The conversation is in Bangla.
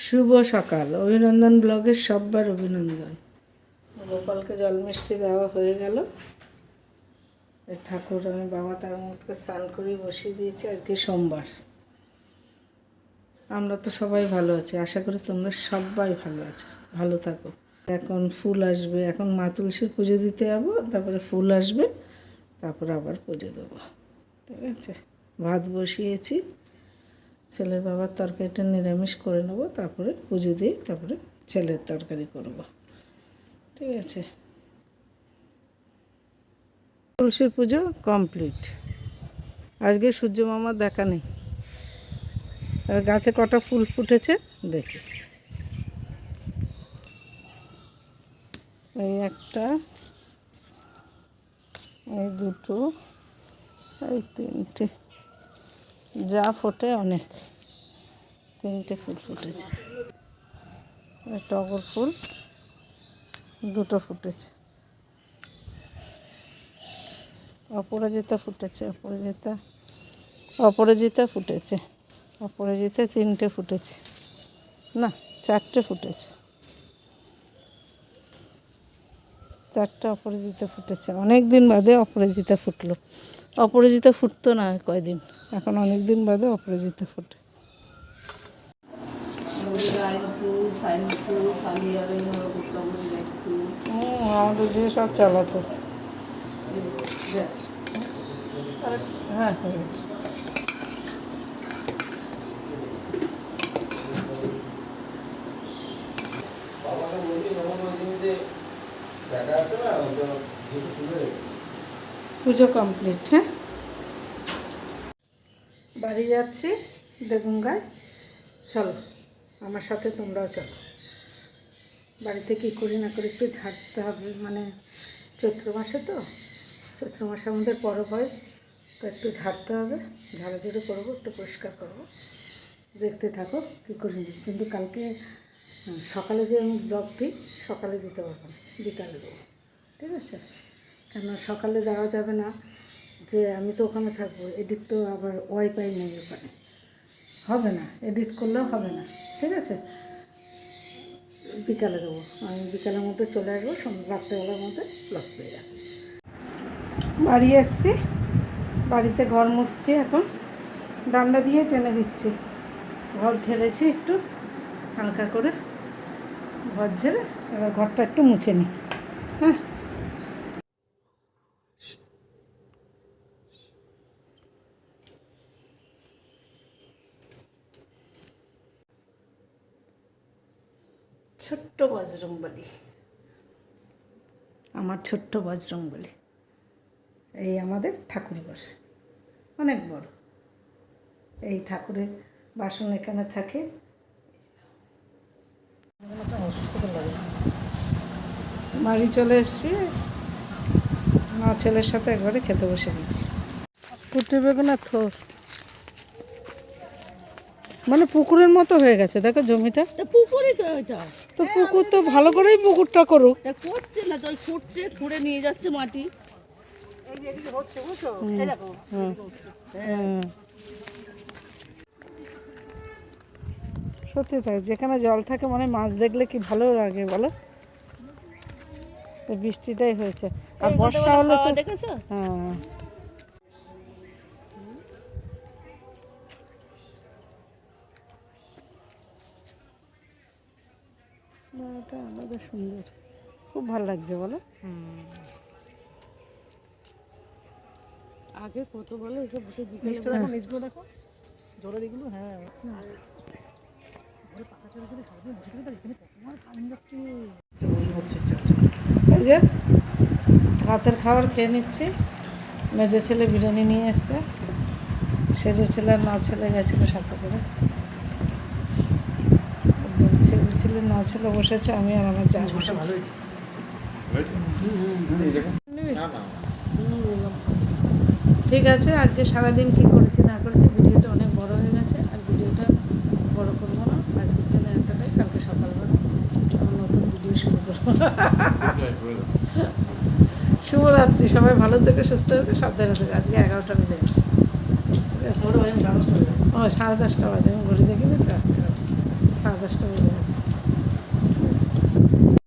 শুভ সকাল। অভিনন্দন ব্লগের সববার অভিনন্দন। গোপালকে জল মিষ্টি দেওয়া হয়ে গেল। ঠাকুর আমি বাবা তার মধ্যে স্নান করেই বসিয়ে দিয়েছি। আজকে সোমবার। আমরা তো সবাই ভালো আছি, আশা করি তোমরা সবাই ভালো আছো, ভালো থাকো। এখন ফুল আসবে, এখন মা তুলসীর পুজো দিতে যাবো, তারপরে ফুল আসবে, তারপরে আবার পুজো দেবো। ঠিক আছে, ভাত বসিয়েছি, ছেলের বাবার তরকারিটা নিরামিষ করে নেব, তারপরে পুজো দিয়ে তারপরে ছেলের তরকারি করব। ঠিক আছে, তুলসীর পুজো কমপ্লিট। আজকে সূর্য মামার দেখা নেই। আর গাছে কটা ফুল ফুটেছে দেখি। এই একটা, এই দুটো, এই তিনটে, যা ফোটে অনেক, তিনটে ফুল ফুটেছে। টগর ফুল দুটো ফুটেছে, অপরাজিতা ফুটেছে, অপরাজিতা ফুটেছে, অপরাজিতা তিনটে ফুটেছে, না চারটে ফুটেছে, চারটে অপরাজিতা ফুটেছে। অনেক দিন বাদে অপরাজিতা ফুটলো। অপরাজিতা ফুটতো না কয়দিন, এখন অনেক দিন বাদে অপরাজিতা ফুটে। আমাদের দিয়ে সব চালাতো। হ্যাঁ হয়ে গেছে। পুজো কমপ্লিট। হ্যাঁ, বাড়ি যাচ্ছি দেগুঙ্গায়। চলো আমার সাথে, তোমরাও চলো। বাড়িতে কী করি না করি একটু ঝাড়তে হবে, মানে চৈত্র মাসে তো, চৈত্র মাসে আমাদের পরব হয়, তো একটু ঝাড়তে হবে, ঝাড়াঝুড়ি করবো, একটু পরিষ্কার করবো। দেখতে থাকো কী করি। কিন্তু কালকে সকালে যে আমি ব্লগ দিই, সকালে দিতে পারবো না, বিকালে দেবো। ঠিক আছে, কেন সকালে দেওয়া যাবে না, যে আমি তো ওখানে থাকবো, এডিট তো আবার ওয়াইফাই নেই ওখানে, হবে না, এডিট করলেও হবে না। ঠিক আছে, বিকালে দেবো। আমি বিকালের মধ্যে চলে আসবো, রাত্রেবেলার মধ্যে ব্লগ পেয়ে যাবো। বাড়ি এসছি, বাড়িতে ঘর মুছছি, এখন ডান্ডা দিয়ে টেনে দিচ্ছি। ঘর ঝেড়েছি একটু হালকা করে, ঘর ঝেড়ে এবার ঘরটা একটু মুছে নিই। হ্যাঁ, ছোট্ট বজরংবলী, আমার ছোট্ট বজরংবলী। এই আমাদের ঠাকুরঘর অনেক বড়। এই ঠাকুরের বাসন এখানে থাকে। বাড়ি চলে এসেছি, মা ছেলের সাথে একবারে খেতে বসে গেছি। পুঁটি বেগুনের থোর, মানে পুকুরের মতো হয়ে গেছে, দেখো জমিটা। পুকুরই তো এটা, তো পুকুর তো ভালো করেই পুকুরটা করুক। করছে না তো, খুঁড়ছে, খুঁড়ে নিয়ে যাচ্ছে মাটি। সত্যি তাই, যেখানে জল থাকে মানে মাছ দেখলে কি ভালো লাগে বলো। বৃষ্টিটাই হয়েছে, আর বর্ষা হলে তো দেখেছো। হ্যাঁ, এটা আলাদা সুন্দর, খুব ভালো লাগছে বলো। আগে কত বলে এসব বসে মিষ্টি দেখো, নিচগুলো দেখো, জলের এগুলো। হ্যাঁ, এই যে রাতের খাবার খেয়ে নিচ্ছি। মেজো ছেলে বিরিয়ানি নিয়ে এসছে, সেজো ছেলে আর নাও ছেলে গেছিলো সাথে করে। সেজো ছেলে নাও ছেলে বসেছে, আমি আর আমার চা বসেছি। ঠিক আছে, আজকে সারাদিন কী করেছি না করেছি, ভিডিওটা অনেক বড় হয়ে গেছে, আর ভিডিওটা বড় করবো না। আজকের জন্য এতটাই, কালকে সকালবেলা নতুন ভিডিও শুরু করবো। শুভরাত্রি, সবাই ভালো থেকে সুস্থ থেকে সাবধানে থেকে। আজকে 11টা বেজে গেছে। ঠিক আছে, ও 10:30 বাজে, আমি ঘড়ি দেখিনি তো। 10:30 বেজে গেছে।